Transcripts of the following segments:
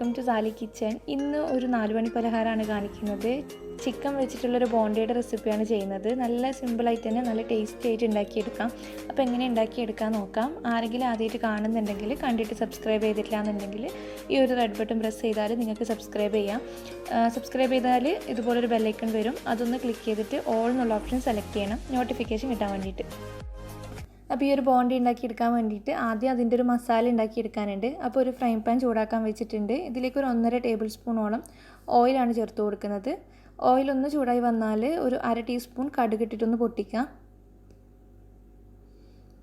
Welcome to Sally kitchen. ഇന്ന് ഒരു 4 മണി പലഹാരമാണ് കാണിക്കുന്നത്. ചിക്കൻ വെച്ചിട്ടുള്ളൊരു ബോണ്ടയുടെ റെസിപ്പിയാണ് ചെയ്യുന്നത്. നല്ല സിമ്പിളായിട്ട് തന്നെ നല്ല ടേസ്റ്റി ആയിട്ട് ഉണ്ടാക്കിയെടുക്കാം. അപ്പോൾ എങ്ങനെ ഉണ്ടാക്കിയെടുക്കാൻ നോക്കാം. ആരെങ്കിലും ആദ്യമായിട്ട് കാണുന്നുണ്ടെങ്കിൽ കണ്ടിട്ട് സബ്സ്ക്രൈബ് ചെയ്തിട്ടില്ല എന്നുണ്ടെങ്കിൽ ഈ ഒരു റെഡ് ബട്ടൺ പ്രസ് ചെയ്താൽ നിങ്ങൾക്ക് സബ്സ്ക്രൈബ് ചെയ്യാം. സബ്സ്ക്രൈബ് ചെയ്താൽ ഇതുപോലൊരു ബെല്ലൈക്കൺ വരും. അതൊന്ന് ക്ലിക്ക് ചെയ്തിട്ട് ഓൾ എന്നുള്ള ഓപ്ഷൻ സെലക്ട് ചെയ്യണം, നോട്ടിഫിക്കേഷൻ കിട്ടാൻ വേണ്ടിയിട്ട്. അപ്പോൾ ഈ ഒരു ബോണ്ടി ഉണ്ടാക്കിയെടുക്കാൻ വേണ്ടിയിട്ട് ആദ്യം അതിൻ്റെ ഒരു മസാല ഉണ്ടാക്കിയെടുക്കാനുണ്ട്. അപ്പോൾ ഒരു ഫ്രൈ പാൻ ചൂടാക്കാൻ വെച്ചിട്ടുണ്ട്. ഇതിലേക്ക് ഒരു 1.5 ടേബിൾ സ്പൂണോളം ഓയിലാണ് ചേർത്ത് കൊടുക്കുന്നത്. ഓയിൽ ഒന്ന് ചൂടായി വന്നാൽ ഒരു 1/2 ടീസ്പൂൺ കടുക് ഇട്ടിട്ടൊന്ന് പൊട്ടിക്കാം.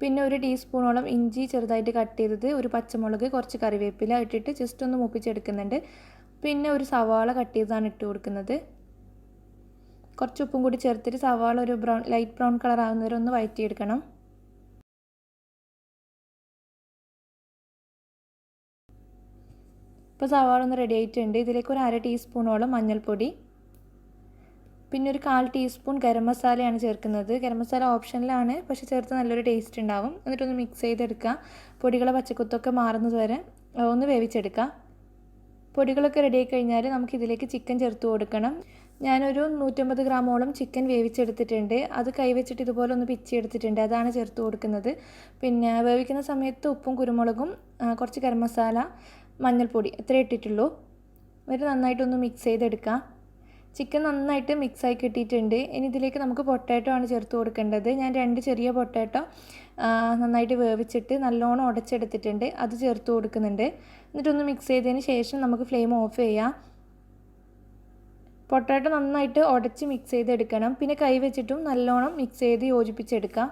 പിന്നെ ഒരു ടീസ്പൂണോളം ഇഞ്ചി ചെറുതായിട്ട് കട്ട് ചെയ്തത്, ഒരു പച്ചമുളക്, കുറച്ച് കറിവേപ്പില ഇട്ടിട്ട് ജസ്റ്റ് ഒന്ന് മൂപ്പിച്ചെടുക്കുന്നുണ്ട്. പിന്നെ ഒരു സവാള കട്ട് ചെയ്താണ് ഇട്ട് കൊടുക്കുന്നത്. കുറച്ച് ഉപ്പും കൂടി ചേർത്തിട്ട് സവാള ഒരു ലൈറ്റ് ബ്രൗൺ കളർ ആകുന്നവരെ ഒന്ന് വഴറ്റിയെടുക്കണം. ഇപ്പോൾ സവാള ഒന്ന് റെഡി ആയിട്ടുണ്ട്. ഇതിലേക്ക് ഒരു 1/2 ടീസ്പൂണോളം മഞ്ഞൾപ്പൊടി, പിന്നെ ഒരു 1/4 ടീസ്പൂൺ ഗരം മസാലയാണ് ചേർക്കുന്നത്. ഗരം മസാല ഓപ്ഷനിലാണ്, പക്ഷെ ചേർത്ത് നല്ലൊരു ടേസ്റ്റ് ഉണ്ടാവും. എന്നിട്ടൊന്ന് മിക്സ് ചെയ്തെടുക്കുക. പൊടികളെ പച്ചക്കുത്തൊക്കെ മാറുന്നത് വരെ ഒന്ന് വേവിച്ചെടുക്കുക. പൊടികളൊക്കെ റെഡി ആയി കഴിഞ്ഞാൽ നമുക്കിതിലേക്ക് ചിക്കൻ ചേർത്ത് കൊടുക്കണം. ഞാനൊരു 150 ഗ്രാമോളം ചിക്കൻ വേവിച്ചെടുത്തിട്ടുണ്ട്. അത് കൈവച്ചിട്ട് ഇതുപോലെ ഒന്ന് പിച്ചിയെടുത്തിട്ടുണ്ട്. അതാണ് ചേർത്ത് കൊടുക്കുന്നത്. പിന്നെ വേവിക്കുന്ന സമയത്ത് ഉപ്പും കുരുമുളകും, കുറച്ച് ഗരം മസാല, മഞ്ഞൾപ്പൊടി ഇത്രേ ഇട്ടിട്ടുള്ളൂ. എന്നിട്ട് നന്നായിട്ടൊന്ന് മിക്സ് ചെയ്തെടുക്കാം. ചിക്കൻ നന്നായിട്ട് മിക്സായി കിട്ടിയിട്ടുണ്ട്. ഇനി ഇതിലേക്ക് നമുക്ക് പൊട്ടാറ്റോ ആണ് ചേർത്ത് കൊടുക്കേണ്ടത്. ഞാൻ 2 ചെറിയ പൊട്ടാറ്റോ നന്നായിട്ട് വേവിച്ചിട്ട് നല്ലോണം ഉടച്ചെടുത്തിട്ടുണ്ട്. അത് ചേർത്ത് കൊടുക്കുന്നുണ്ട്. എന്നിട്ടൊന്ന് മിക്സ് ചെയ്തതിന് ശേഷം നമുക്ക് ഫ്ലെയിം ഓഫ് ചെയ്യാം. പൊട്ടാറ്റോ നന്നായിട്ട് ഉടച്ച് മിക്സ് ചെയ്തെടുക്കണം. പിന്നെ കൈ വെച്ചിട്ടും നല്ലോണം മിക്സ് ചെയ്ത് യോജിപ്പിച്ചെടുക്കാം.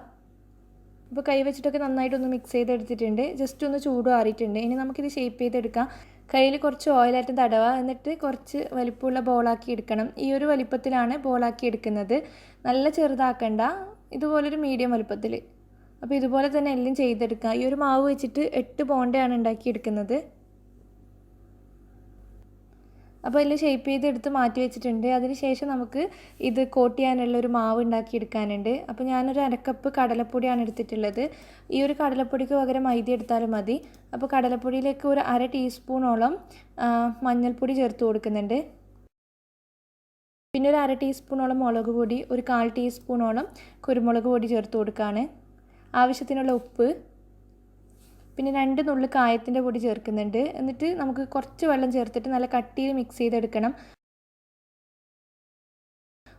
അപ്പോൾ കൈ വെച്ചിട്ടൊക്കെ നന്നായിട്ടൊന്ന് മിക്സ് ചെയ്തെടുത്തിട്ടുണ്ട്. ജസ്റ്റ് ഒന്ന് ചൂട് ആറിയിട്ടുണ്ട്. ഇനി നമുക്കിത് ഷേപ്പ് ചെയ്തെടുക്കാം. കയ്യിൽ കുറച്ച് ഓയിലായിട്ട് തടവുക. എന്നിട്ട് കുറച്ച് വലിപ്പമുള്ള ബോളാക്കി എടുക്കണം. ഈ ഒരു വലിപ്പത്തിലാണ് ബോളാക്കി എടുക്കുന്നത്. നല്ല ചെറുതാക്കണ്ട, ഇതുപോലൊരു മീഡിയം വലിപ്പത്തിൽ. അപ്പോൾ ഇതുപോലെ തന്നെ എല്ലാം ചെയ്തെടുക്കുക. ഈ ഒരു മാവ് വെച്ചിട്ട് 8 ബോണ്ടയാണ് ഉണ്ടാക്കിയെടുക്കുന്നത്. അപ്പോൾ എല്ലാം ഷേപ്പ് ചെയ്തെടുത്ത് മാറ്റി വെച്ചിട്ടുണ്ട്. അതിന് ശേഷം നമുക്ക് ഇത് കോട്ട് ചെയ്യാനുള്ള ഒരു മാവ് ഉണ്ടാക്കിയെടുക്കാനുണ്ട്. അപ്പോൾ ഞാനൊരു 1/2 കപ്പ് കടലപ്പൊടിയാണ് എടുത്തിട്ടുള്ളത്. ഈ ഒരു കടലപ്പൊടിക്ക് പകരം മൈദ എടുത്താലും മതി. അപ്പോൾ കടലപ്പൊടിയിലേക്ക് ഒരു 1/2 ടീസ്പൂണോളം മഞ്ഞൾപ്പൊടി ചേർത്ത് കൊടുക്കുന്നുണ്ട്. പിന്നെ ഒരു 1/2 ടീസ്പൂണോളം മുളക് പൊടി, ഒരു 1/4 ടീസ്പൂണോളം കുരുമുളക് പൊടി ചേർത്ത് കൊടുക്കുകയാണ്. ആവശ്യത്തിനുള്ള ഉപ്പ്, പിന്നെ 2 നുള്ളു കായത്തിൻ്റെ പൊടി ചേർക്കുന്നുണ്ട്. എന്നിട്ട് നമുക്ക് കുറച്ച് വെള്ളം ചേർത്തിട്ട് നല്ല കട്ടിയിൽ മിക്സ് ചെയ്തെടുക്കണം.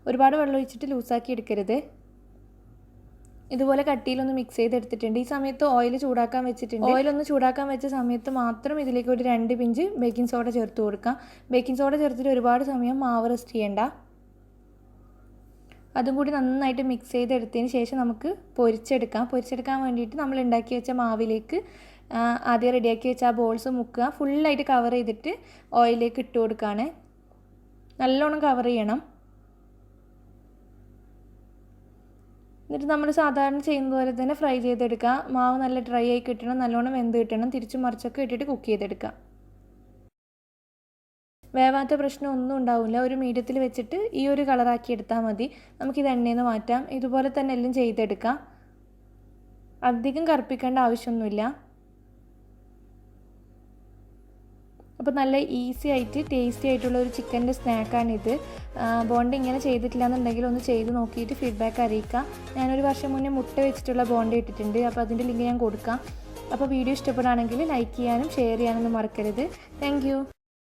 ഒരുപാട് വെള്ളം ഒഴിച്ചിട്ട് ലൂസാക്കി എടുക്കരുത്. ഇതുപോലെ കട്ടിയിലൊന്ന് മിക്സ് ചെയ്തെടുത്തിട്ടുണ്ട്. ഈ സമയത്ത് ഓയിൽ ചൂടാക്കാൻ വെച്ചിട്ടുണ്ട്. ഓയിലൊന്ന് ചൂടാക്കാൻ വെച്ച സമയത്ത് മാത്രം ഇതിലേക്ക് ഒരു 2 പിഞ്ച് ബേക്കിംഗ് സോഡ ചേർത്ത് കൊടുക്കാം. ബേക്കിംഗ് സോഡ ചേർത്തിട്ട് ഒരുപാട് സമയം മാവ് റെസ്റ്റ് ചെയ്യേണ്ട. അതും കൂടി നന്നായിട്ട് മിക്സ് ചെയ്തെടുത്തതിന് ശേഷം നമുക്ക് പൊരിച്ചെടുക്കാം. പൊരിച്ചെടുക്കാൻ വേണ്ടിയിട്ട് നമ്മൾ ഉണ്ടാക്കി വെച്ച മാവിലേക്ക് ആദ്യം റെഡിയാക്കി വെച്ച ആ ബോൾസ് മുക്കുക. ഫുള്ളായിട്ട് കവർ ചെയ്തിട്ട് ഓയിലേക്ക് ഇട്ട് കൊടുക്കുകയാണ്. നല്ലോണം കവർ ചെയ്യണം. എന്നിട്ട് നമ്മൾ സാധാരണ ചെയ്യുന്നത് പോലെ തന്നെ ഫ്രൈ ചെയ്തെടുക്കുക. മാവ് നല്ല ഡ്രൈ ആയി കിട്ടണം, നല്ലോണം വെന്ത് കിട്ടണം. തിരിച്ചും മറിച്ചൊക്കെ ഇട്ടിട്ട് കുക്ക് ചെയ്തെടുക്കുക. വേവാത്ത പ്രശ്നം ഒന്നും ഉണ്ടാവില്ല. ഒരു മീഡിയത്തിൽ വെച്ചിട്ട് ഈ ഒരു കളറാക്കി എടുത്താൽ മതി. നമുക്കിത് എണ്ണയിൽ നിന്ന് മാറ്റാം. ഇതുപോലെ തന്നെ എല്ലാം ചെയ്തെടുക്കാം. അധികം കറുപ്പിക്കേണ്ട ആവശ്യമൊന്നുമില്ല. അപ്പോൾ നല്ല ഈസി ആയിട്ട് ടേസ്റ്റി ആയിട്ടുള്ള ഒരു ചിക്കൻ്റെ സ്നാക്കാണിത്. ബോണ്ട ഇങ്ങനെ ചെയ്തിട്ടില്ല എന്നുണ്ടെങ്കിൽ ഒന്ന് ചെയ്ത് നോക്കിയിട്ട് ഫീഡ്ബാക്ക് അറിയിക്കാം. ഞാനൊരു വർഷം മുന്നേ മുട്ട വെച്ചിട്ടുള്ള ബോണ്ട ഇട്ടിട്ടുണ്ട്. അപ്പോൾ അതിൻ്റെ ലിങ്ക് ഞാൻ കൊടുക്കാം. അപ്പോൾ വീഡിയോ ഇഷ്ടപ്പെടുകയാണെങ്കിൽ ലൈക്ക് ചെയ്യാനും ഷെയർ ചെയ്യാനൊന്നും മറക്കരുത്. താങ്ക്